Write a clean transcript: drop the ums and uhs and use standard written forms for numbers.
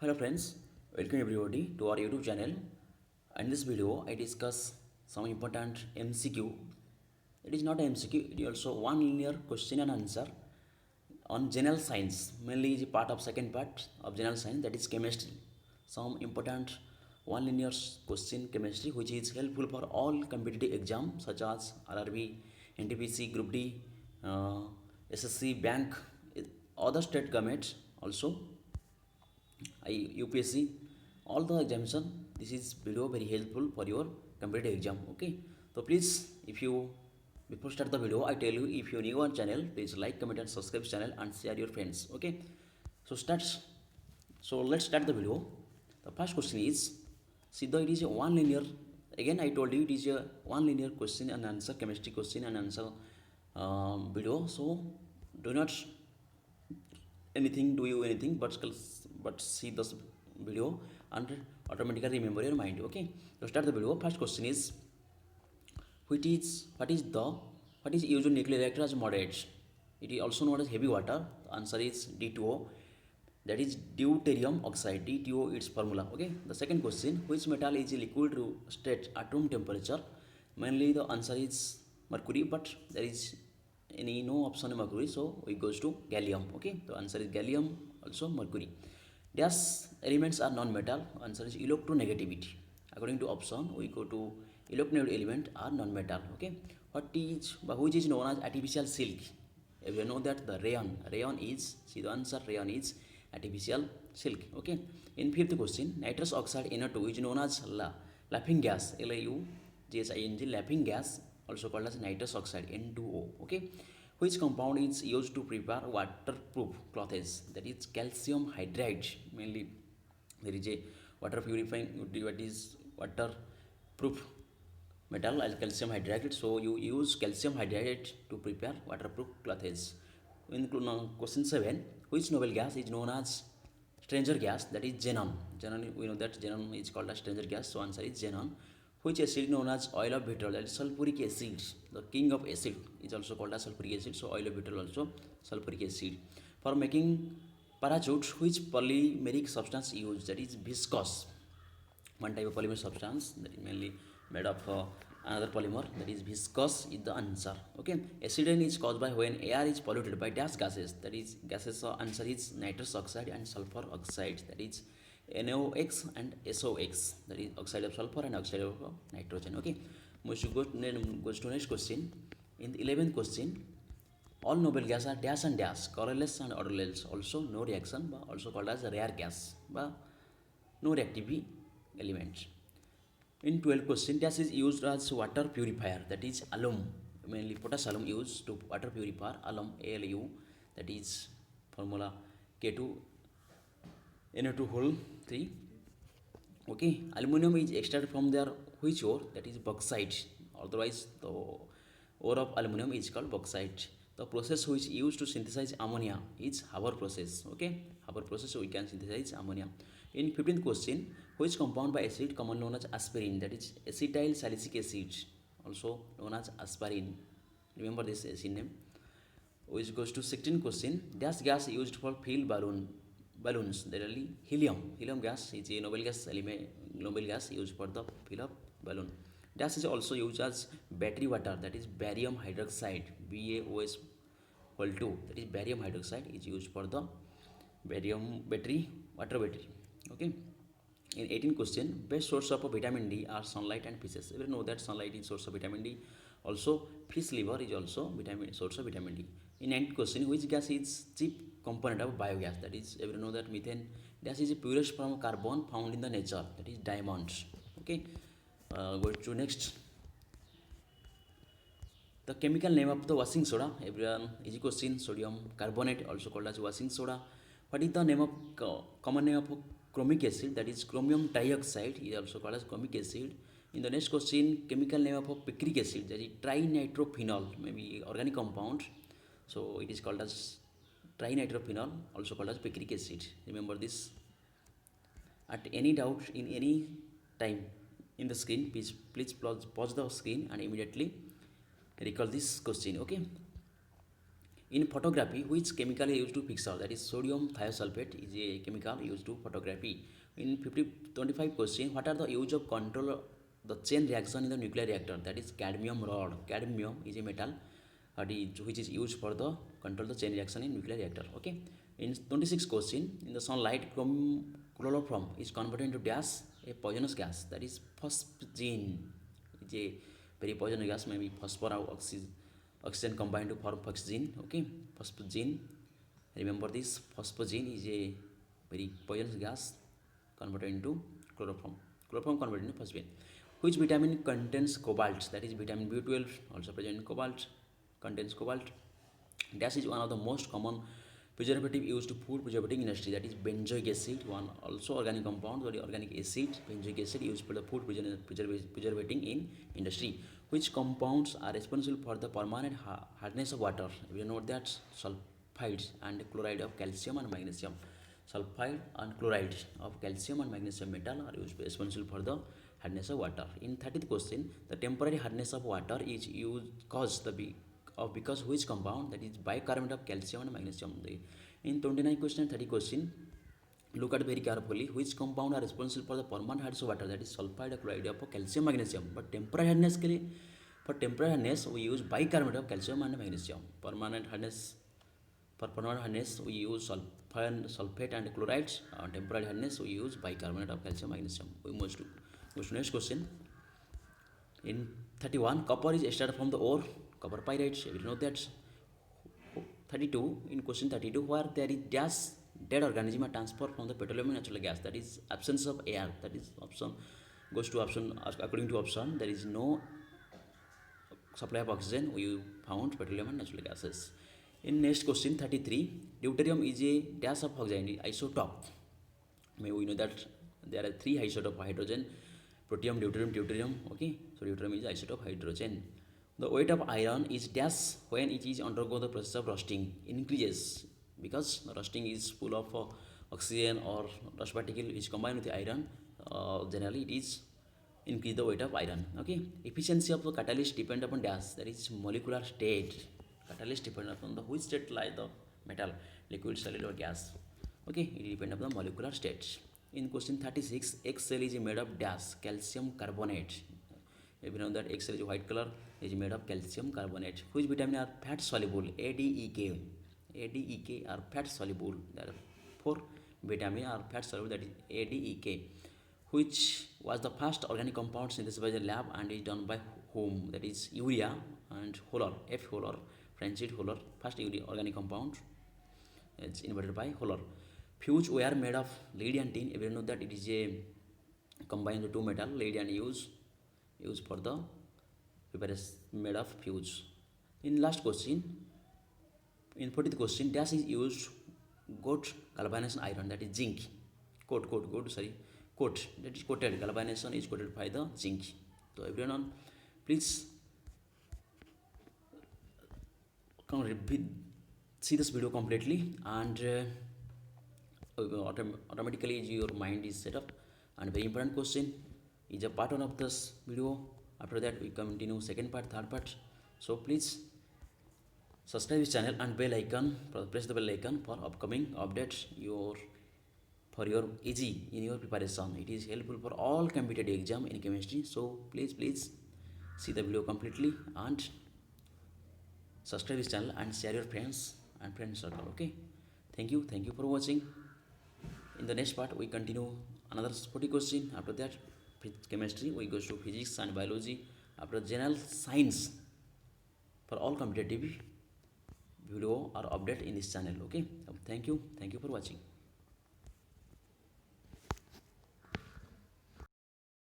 Hello friends, welcome everybody to our YouTube channel. In this video, I discuss some important MCQ. It is not a MCQ, it is also one linear question and answer on general science. Mainly is a part of second part of general science, that is chemistry. Some important one linear question chemistry which is helpful for all competitive exams such as RRB, NTPC, Group D, uh, SSC, Bank, other state governments also UPSC, all the examination. This is video very helpful for your competitive exam. Okay, so please, if you before start the video, I tell you, if you new on channel, please like, comment, and subscribe channel and share your friends. Okay, so starts. So let's start the video. The first question is, see, though it is a one linear. Again, I told you it is a one linear question and answer, chemistry question and answer video. So do not anything do you anything but see this video and automatically remember your mind. Okay, to start the video, first question is, which is what is used nuclear reactor as moderate? It is also known as heavy water. The answer is D2O, that is deuterium oxide. D2O its formula. Okay, the second question, which metal is liquid to state at room temperature? Mainly the answer is mercury, but there is any no option of mercury, so we goes to gallium. Okay, the answer is gallium, also mercury. Dash elements are non-metal. Answer is electronegativity. According to option, we go to electronegative element are non-metal. Okay, which is known as artificial silk? If you know that the rayon is, see the answer, rayon is artificial silk. Okay, in fifth question, nitrous oxide NO2 is known as laughing gas, LAUGHING, laughing gas, also called as nitrous oxide N2O. Okay, which compound is used to prepare waterproof clothes? That is calcium hydride. Mainly there is a water purifying, what is waterproof metal as calcium hydride. So you use calcium hydride to prepare waterproof clothes. In question 7, which noble gas is known as stranger gas? That is xenon. Xenon, we know that xenon is called as stranger gas, so answer is xenon. Which acid known as oil of vitriol? That is sulfuric acid. The king of acid is also called as sulfuric acid, so oil of vitriol also sulfuric acid. For making parachute, which polymeric substance used? That is viscose, one type of polymer substance that is mainly made of another polymer, that is viscose is the answer. Okay, accident is caused by when air is polluted by dash gases. That is gases, answer is nitrous oxide and sulfur oxide, that is NOx and SOx, that is oxide of sulfur and oxide of nitrogen. Okay, we should goes to next question. In the 11th question, all noble gas are dash and dash, colorless and odorless, also no reaction, but also called as a rare gas, but no reactivity element. In 12th question, gas is used as water purifier, that is alum. Mainly potash alum used to water purifier, alum, ALU, that is formula K2 NO2 whole 3. Okay, aluminum is extracted from their which ore? That is bauxite. Otherwise, the ore of aluminum is called bauxite. The process which used to synthesize ammonia is Haber process. Okay, Haber process, so we can synthesize ammonia. In 15th question, which compound by acid commonly known as aspirin? That is acetyl salicylic acid, also known as aspirin. Remember this acid name. Which goes to 16th question, dash gas used for fill balloons. There are helium. Helium gas is a noble gas element, noble gas used for the fill of balloon. Gas is also used as battery water, that is barium hydroxide, BaOS whole 2, that is barium hydroxide is used for the barium battery, water battery. Okay. In 18th question, best source of vitamin D are sunlight and fishes. You know that sunlight is source of vitamin D. Also, fish liver is also source of vitamin D. In 9th question, which gas is chief component of biogas? That is, you know that methane gas is the purest form of carbon found in the nature. That is diamonds. Okay. Go to next. The chemical name of the washing soda. Everyone easy question. Sodium carbonate, also called as washing soda. What is the name of common name of chromic acid? That is chromium trioxide. Is also called as chromic acid. In the next question, chemical name of picric acid. That is trinitrophenol, maybe organic compound. So it is called as trinitrophenol, also called as picric acid. Remember this. At any doubt in any time in the screen, please pause the screen and immediately recall this question. Okay, In photography, which chemical is used to picture? That is sodium thiosulfate is a chemical used to photography. In 25 question, what are the use of control the chain reaction in the nuclear reactor? That is cadmium rod. Cadmium is a metal which is used for the control the chain reaction in nuclear reactor. Okay. In 26 question, in the sunlight, chloroform is converted into gas, a poisonous gas. That is phosgene. It's a very poisonous gas, maybe phosphor or oxygen combined to form phosgene. Okay, phosgene. Remember this, phosgene is a very poisonous gas converted into chloroform. Chloroform converted into phosgene. Which vitamin contains cobalt? That is vitamin B12, also present in cobalt, contains cobalt. Dash is one of the most common preservative used to food preservative industry. That is benzoic acid, one also organic compound or organic acid. Benzoic acid used for the food preservating in industry. Which compounds are responsible for the permanent hardness of water? We know that sulfides and chloride of calcium and magnesium. Sulfide and chloride of calcium and magnesium metal are used responsible for the hardness of water. In 30th question, the temporary hardness of water is used caused because which compound? That is bicarbonate of calcium and magnesium. In 29 question and 30 question, look at very carefully which compound are responsible for the permanent hardness of water. That is sulfide, chloride of calcium, magnesium. But temporary hardness के लिए for temporary hardness we use bicarbonate of calcium and magnesium. Permanent hardness, for permanent hardness we use sulfate and chlorides. Temporary hardness we use bicarbonate of calcium, magnesium. We move to next question. In 31, copper is extracted from the ore, copper pyrites. We know that. 32, in question 32, where there is gas, dead organism are transferred from the petroleum and natural gas. That is absence of air. That is option goes to option. According to option, there is no supply of oxygen. We found petroleum and natural gases. In next question 33, deuterium is a dash of oxygen isotope. May we know that there are three isotopes of hydrogen: protium, deuterium. Okay, so deuterium is isotope hydrogen. The weight of iron is dash when it is undergo the process of rusting increases, because rusting is full of oxygen or rust particle is combined with the iron. Generally, it is increase the weight of iron. Okay, efficiency of the catalyst depend upon dash, that is molecular state. Catalyst depend upon the which state lies the metal, liquid, solid, or gas. Okay, it depend upon the molecular state. In question 36, X cell is made of dash, calcium carbonate. If you know that X cell is white color, is made of calcium carbonate. Which vitamin are fat soluble? A, D, E, K. A, D, E, K are fat soluble. There are 4 vitamin are fat soluble, that is A, D, E, K. Which was the first organic compound synthesized by the lab and is done by whom? That is urea and Holler, F. Holler, Francis Holler. First organic compound is invented by Holler. Fuse were made of lead and tin. Everyone know that it is a combined the two metal, lead and used for the preparation made of fuse. In last question, in 40th question, dash is used got galvanization iron, that is zinc. Coat, that is coated. Galvanization is coated by the zinc. So everyone, please see this video completely, and automatically your mind is set up. And very important question is a part 1 of this video. After that we continue second part, third part. So please subscribe this channel and bell icon, press the bell icon for upcoming updates for your easy in your preparation. It is helpful for all competitive exam in chemistry. So please see the video completely and subscribe this channel and share your friends and friend circle. Okay, thank you for watching. In the next part we continue another 40 question. After that chemistry we go to physics and biology. After general science, for all competitive video or update in this channel. Okay, thank you for watching.